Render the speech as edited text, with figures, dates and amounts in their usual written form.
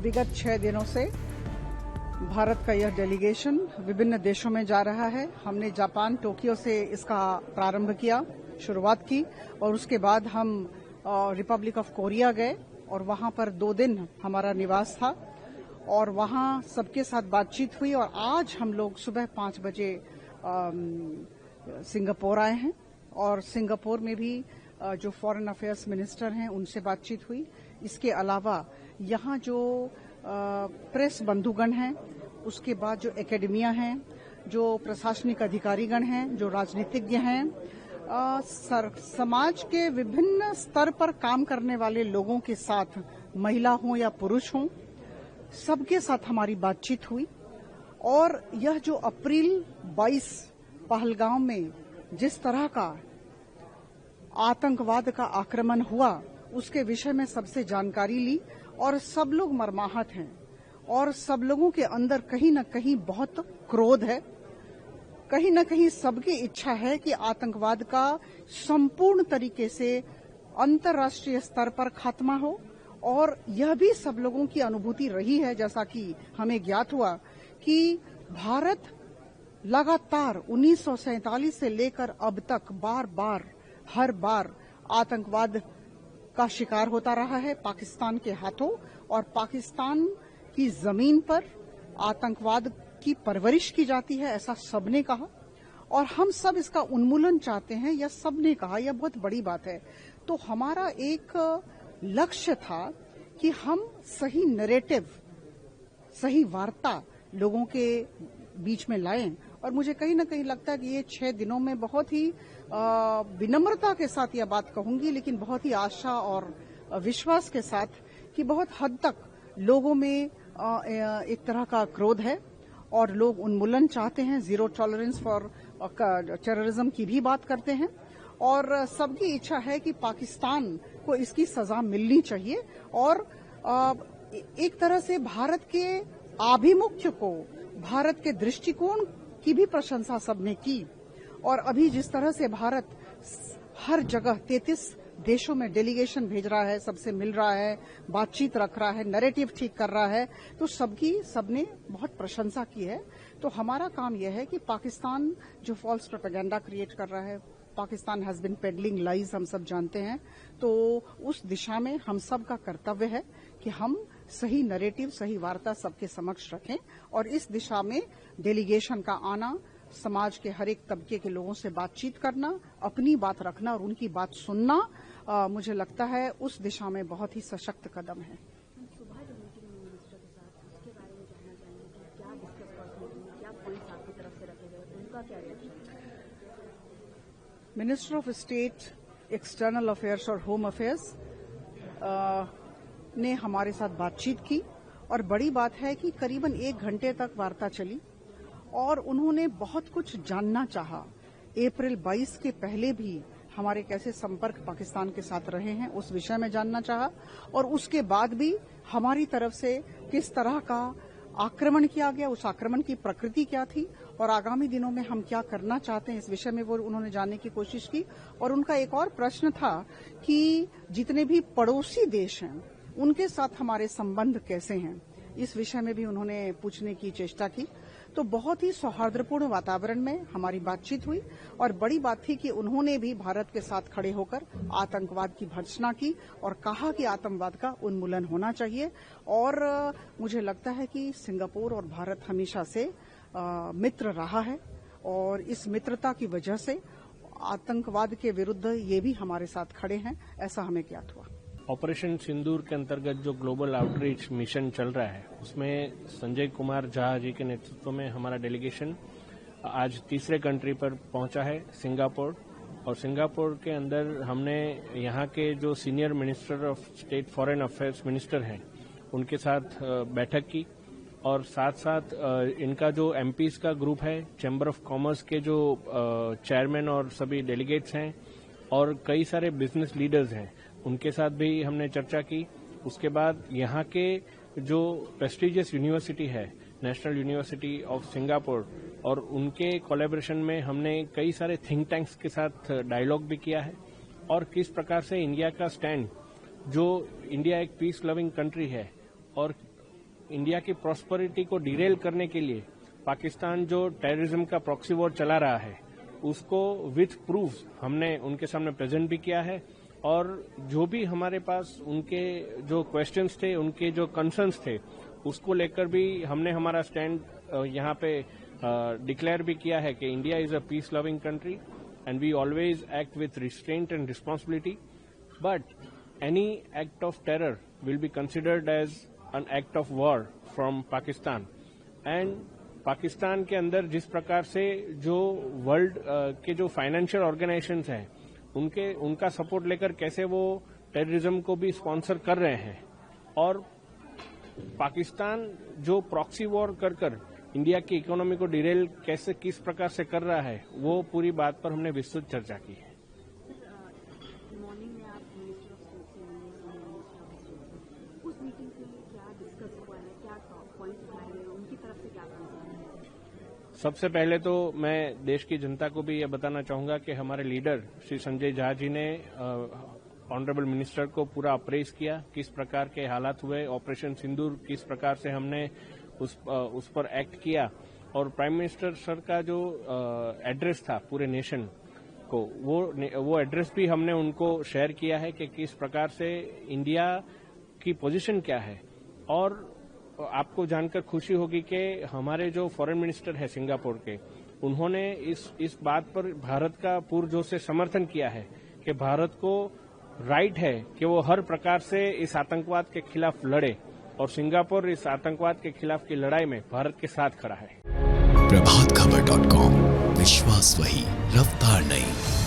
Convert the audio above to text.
विगत 6 दिनों से भारत का यह डेलीगेशन विभिन्न देशों में जा रहा है। हमने जापान टोक्यो से इसका प्रारंभ किया, शुरुआत की, और उसके बाद हम रिपब्लिक ऑफ कोरिया गए और वहां पर 2 दिन हमारा निवास था और वहां सबके साथ बातचीत हुई। और आज हम लोग सुबह 5 बजे सिंगापुर आए हैं और सिंगापुर में भी जो फॉरेन अफेयर्स मिनिस्टर हैं उनसे बातचीत हुई। इसके अलावा यहाँ जो प्रेस बंधुगण हैं, उसके बाद जो एकेडमिया हैं, जो प्रशासनिक अधिकारीगण हैं, जो राजनीतिज्ञ हैं, समाज के विभिन्न स्तर पर काम करने वाले लोगों के साथ, महिला हों या पुरुष हों, सबके साथ हमारी बातचीत हुई। और यह जो अप्रैल 22 पहलगाम में जिस तरह का आतंकवाद का आक्रमण हुआ, उसके विषय में सबसे जानकारी ली और सब लोग मर्माहत हैं और सब लोगों के अंदर कहीं न कहीं बहुत क्रोध है। कहीं न कहीं सबकी इच्छा है कि आतंकवाद का संपूर्ण तरीके से अंतर्राष्ट्रीय स्तर पर खात्मा हो। और यह भी सब लोगों की अनुभूति रही है, जैसा कि हमें ज्ञात हुआ, कि भारत लगातार 1947 से लेकर अब तक हर बार आतंकवाद का शिकार होता रहा है पाकिस्तान के हाथों, और पाकिस्तान की जमीन पर आतंकवाद की परवरिश की जाती है, ऐसा सबने कहा। और हम सब इसका उन्मूलन चाहते हैं, यह सबने कहा, यह बहुत बड़ी बात है। तो हमारा एक लक्ष्य था कि हम सही नैरेटिव, सही वार्ता लोगों के बीच में लाएं। और मुझे कहीं ना कहीं लगता है कि ये 6 दिनों में बहुत ही विनम्रता के साथ यह बात कहूंगी, लेकिन बहुत ही आशा और विश्वास के साथ कि बहुत हद तक लोगों में एक तरह का क्रोध है और लोग उन्मूलन चाहते हैं, जीरो टॉलरेंस फॉर टेररिज्म की भी बात करते हैं। और सबकी इच्छा है कि पाकिस्तान को इसकी सजा मिलनी चाहिए। और एक तरह से भारत के आभिमुख्य को, भारत के दृष्टिकोण की भी प्रशंसा सबने की। और अभी जिस तरह से भारत हर जगह 33 देशों में डेलीगेशन भेज रहा है, सबसे मिल रहा है, बातचीत रख रहा है, नैरेटिव ठीक कर रहा है, तो सबने बहुत प्रशंसा की है। तो हमारा काम यह है कि पाकिस्तान जो फॉल्स प्रोपेगेंडा क्रिएट कर रहा है, Pakistan has been pedalling lies, हम सब जानते हैं। तो उस दिशा में हम सब का कर्तव्य है कि हम सही नैरेटिव, सही वार्ता सबके समक्ष रखें। और इस दिशा में डेलीगेशन का आना, समाज के हर एक तबके के लोगों से बातचीत करना, अपनी बात रखना और उनकी बात सुनना, मुझे लगता है उस दिशा में बहुत ही सशक्त कदम है। Minister of state, external affairs और होम अफेयर्स ने हमारे साथ बातचीत की। और बड़ी बात है कि करीबन 1 घंटे तक वार्ता चली और उन्होंने बहुत कुछ जानना चाहा। अप्रैल 22 के पहले भी हमारे कैसे संपर्क पाकिस्तान के साथ रहे हैं, उस विषय में जानना चाहा। और उसके बाद भी हमारी तरफ से किस तरह का आक्रमण किया गया, उस आक्रमण की प्रकृति क्या थी और आगामी दिनों में हम क्या करना चाहते हैं, इस विषय में वो उन्होंने जानने की कोशिश की। और उनका एक और प्रश्न था कि जितने भी पड़ोसी देश हैं उनके साथ हमारे संबंध कैसे हैं, इस विषय में भी उन्होंने पूछने की चेष्टा की। तो बहुत ही सौहार्दपूर्ण वातावरण में हमारी बातचीत हुई। और बड़ी बात थी कि उन्होंने भी भारत के साथ खड़े होकर आतंकवाद की भर्त्सना की और कहा कि आतंकवाद का उन्मूलन होना चाहिए। और मुझे लगता है कि सिंगापुर और भारत हमेशा से मित्र रहा है और इस मित्रता की वजह से आतंकवाद के विरुद्ध ये भी हमारे साथ खड़े हैं, ऐसा हमें ज्ञात हुआ। ऑपरेशन सिंदूर के अंतर्गत जो ग्लोबल आउटरीच मिशन चल रहा है, उसमें संजय कुमार झा जी के नेतृत्व में हमारा डेलीगेशन आज तीसरे कंट्री पर पहुंचा है, सिंगापुर। और सिंगापुर के अंदर हमने यहाँ के जो senior minister of state foreign affairs minister हैं उनके साथ बैठक की। और साथ साथ इनका जो एमपीज का ग्रुप है, चैम्बर ऑफ कॉमर्स के जो चेयरमैन और सभी डेलीगेट्स हैं और कई सारे बिजनेस लीडर्स हैं, उनके साथ भी हमने चर्चा की। उसके बाद यहाँ के जो प्रेस्टिजियस यूनिवर्सिटी है, नेशनल यूनिवर्सिटी ऑफ सिंगापुर, और उनके कोलैबोरेशन में हमने कई सारे थिंक टैंक्स के साथ डायलॉग भी किया है। और किस प्रकार से इंडिया का स्टैंड, जो इंडिया एक पीस लविंग कंट्री है और इंडिया की प्रॉस्पेरिटी को डिरेल करने के लिए पाकिस्तान जो टेररिज्म का प्रॉक्सी वॉर चला रहा है उसको विथ प्रूफ हमने उनके सामने प्रेजेंट भी किया है और जो भी हमारे पास उनके जो क्वेश्चंस थे, उनके जो कंसर्न्स थे, उसको लेकर भी हमने हमारा स्टैंड यहाँ पे डिक्लेयर भी किया है कि India is a peace loving country and we always act with restraint and responsibility, but any act of terror will be considered as an act of war from Pakistan. And Pakistan के अंदर जिस प्रकार से जो वर्ल्ड के जो फाइनेंशियल ऑर्गेनाइजेशंस हैं उनका सपोर्ट लेकर कैसे वो टेररिज्म को भी स्पॉन्सर कर रहे हैं और पाकिस्तान जो प्रॉक्सी वॉर कर इंडिया की इकोनॉमी को डिरेल कैसे किस प्रकार से कर रहा है, वो पूरी बात पर हमने विस्तृत चर्चा की है। मॉर्निंग में आप मिनिस्टर ऑफ स्टेट से मिले, उस मीटिंग के लिए क्या डिस्कस हुआ है, क्या पॉइंट्स उठाए गए, उनकी तरफ से क्या कंसर्न है? सबसे पहले तो मैं देश की जनता को भी ये बताना चाहूंगा कि हमारे लीडर श्री संजय झा जी ने ऑनरेबल मिनिस्टर को पूरा अप्रेज किया, किस प्रकार के हालात हुए, ऑपरेशन सिंदूर किस प्रकार से हमने उस पर एक्ट किया और प्राइम मिनिस्टर सर का जो एड्रेस था पूरे नेशन को, वो एड्रेस भी हमने उनको शेयर किया है कि किस प्रकार से इंडिया की पोजीशन क्या है। और आपको जानकर खुशी होगी कि हमारे जो फॉरेन मिनिस्टर है सिंगापुर के, उन्होंने इस बात पर भारत का पुरजोर से समर्थन किया है कि भारत को राइट है कि वो हर प्रकार से इस आतंकवाद के खिलाफ लड़े और सिंगापुर इस आतंकवाद के खिलाफ की लड़ाई में भारत के साथ खड़ा है। प्रभातखबर.com, विश्वास वही, रफ्तार नहीं।